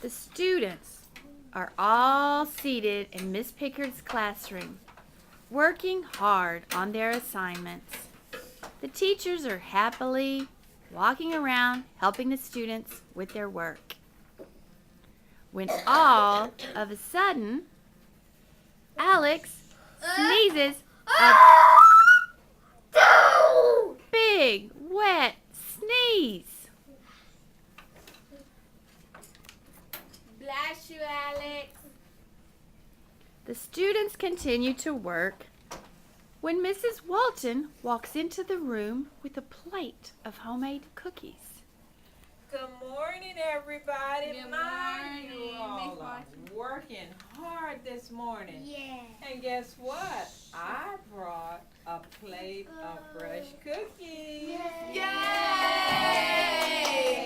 The students are all seated in Miss Pickard's classroom, working hard on their assignments. The teachers are happily walking around helping the students with their work. When all of a sudden, Alex sneezes a big, wet sneeze. Bless you, Alex. The students continue to work when Mrs. Walton walks into the room with a plate of homemade cookies. Good morning, everybody. Good My, you morning, all Miss are Watson. working hard this morning. Yeah. And guess what? I brought a plate of fresh cookies. Yay!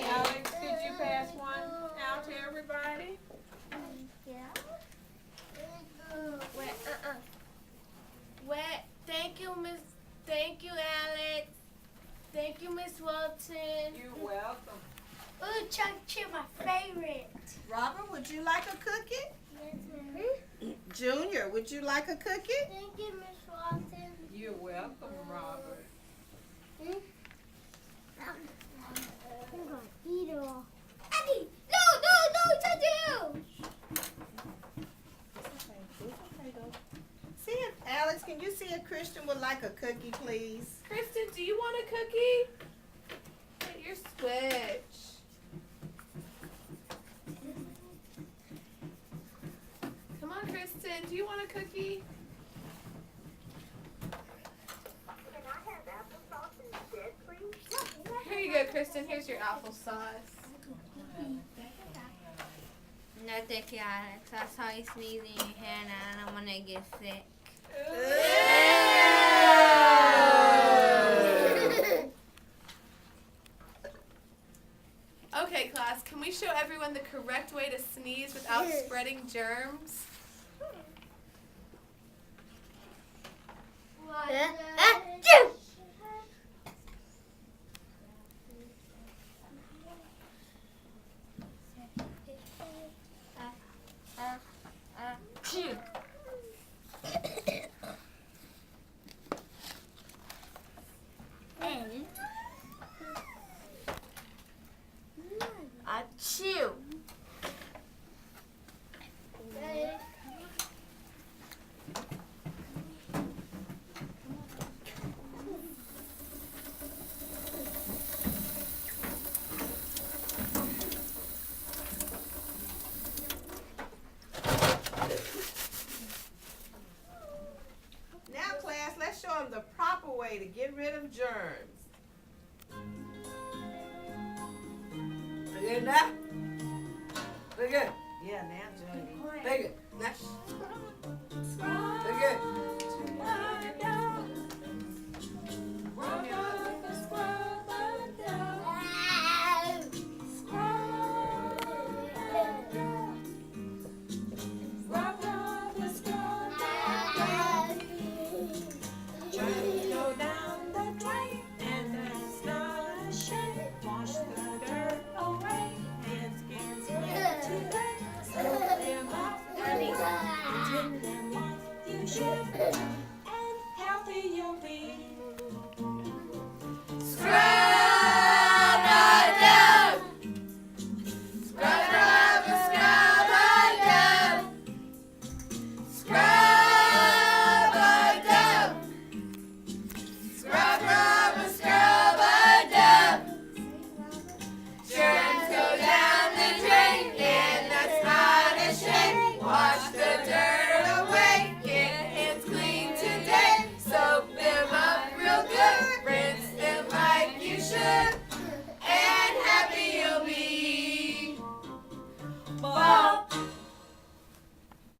Alex, could you pass one out to everybody? Wait, thank you, Miss. Thank you, Alex. Thank you, Miss Walton. You're welcome. Ooh, chocolate chip, my favorite. Robert, would you like a cookie? Yes, ma'am. Junior, would you like a cookie? Thank you, Miss Walton. You're welcome, Robert. I'm gonna eat it all. Eddie, no, touch you! See if Alex, can you see if Christian would like a cookie, please? Kristen, do you want a cookie? Get your switch. Come on, Kristen, do you want a cookie? Can I have applesauce instead, please? Here you go, Kristen. Here's your applesauce. No, thank you, Alex. I saw you sneezing in your hair and I don't want to get sick. Okay, class, can we show everyone the correct way to sneeze without spreading germs? Achoo! Now, class, let's show them the proper way to get rid of germs. Good now. Look good. Yeah, now, Junior. Take it. Now. Look good.